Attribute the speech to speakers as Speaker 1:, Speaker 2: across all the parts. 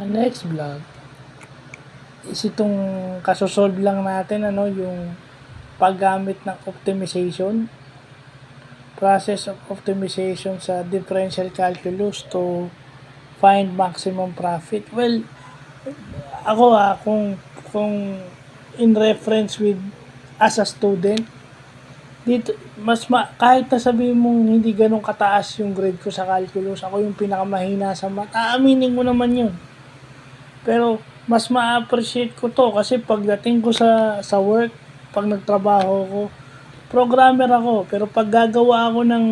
Speaker 1: Next vlog is itong kasosolve lang natin yung paggamit ng optimization, process of optimization sa differential calculus to find maximum profit. Well, ako kung in reference with as a student, dito kahit na sabihin mong hindi ganun kataas yung grade ko sa calculus, ako yung pinakamahina sa math, aaminin mo naman yun. Pero mas ma-appreciate ko to kasi pagdating ko sa work, pag nagtrabaho ko, programmer ako, pero pag gagawa ako ng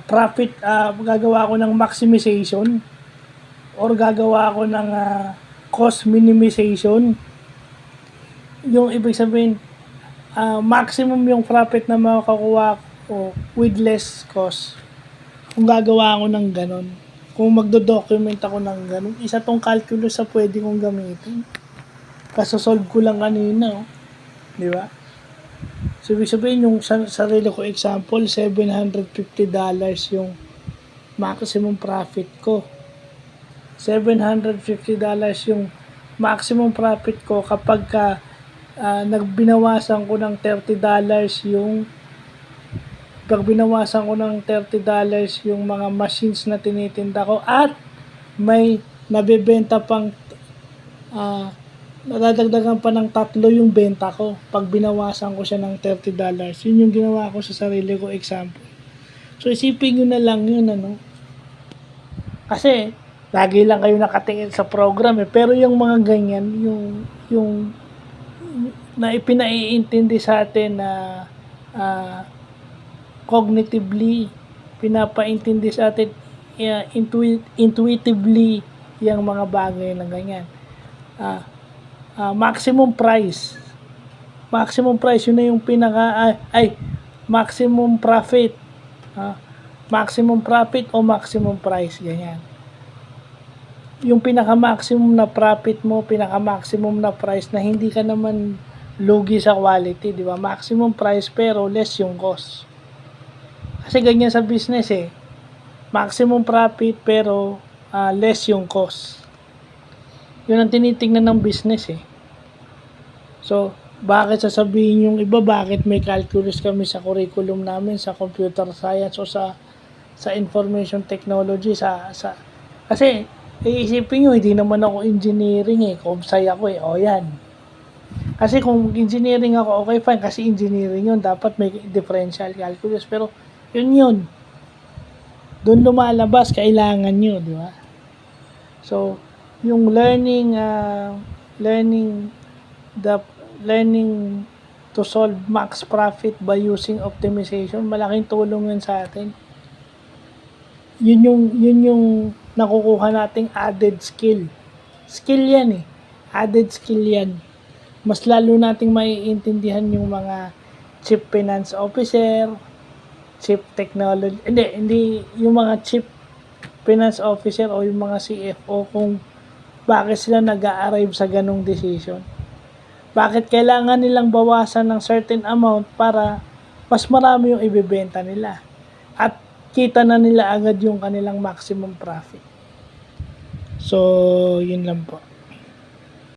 Speaker 1: profit, gagawa ako ng maximization or gagawa ako ng cost minimization. Yung ibig sabihin, maximum yung profit na makakuha ko with less cost. Kung gagawa ako ng ganon, kung magdo-document ako ng ganon, isa tong calculus sa pwede kong gamitin. Kasosolve ko lang kanina, di ba? So, ibig sabihin yung sarili ko example, $750 yung maximum profit ko. $750 yung maximum profit ko kapag nagbinawasan ko ng $30 yung mga machines na tinitinda ko at may nabebenta pang nadadagdagan pa ng 3 yung benta ko pag binawasan ko siya ng $30. Yun yung ginawa ko sa sarili ko example. So isipin nyo na lang yun, kasi lagi lang kayo nakatingin sa program pero yung mga ganyan, yung na ipinaiintindi sa atin na cognitively, pinapaintindi sa atin intuitively yung mga bagay na ganyan. Maximum price, yun na yung maximum profit, maximum profit o maximum price, ganyan. Yung pinaka-maximum na profit mo, pinaka-maximum na price na hindi ka naman lugi sa quality, di ba? Maximum price pero less yung cost. Kasi ganyan sa business maximum profit pero less yung cost. Yun ang tinitingnan ng business So, bakit sasabihin yung iba, bakit may calculus kami sa curriculum namin, sa computer science o sa information technology, kasi iisipin nyo, hindi naman ako engineering Comsci ako o yan. Kasi kung engineering ako, okay fine, kasi engineering yun, dapat may differential calculus, pero yun doon lumalabas, kailangan nyo, di ba? So, yung learning to solve max profit by using optimization, malaking tulong yun sa atin. Yun yung nakukuha nating added skill. Skill yan added skill yan. Mas lalo nating maiintindihan yung mga chief finance officer, chief technology, hindi yung mga chief finance officer o yung mga CFO, kung bakit sila nag-a-arrive sa ganong decision. Bakit kailangan nilang bawasan ng certain amount para mas marami yung ibebenta nila at kita na nila agad yung kanilang maximum profit. So, yun lang po.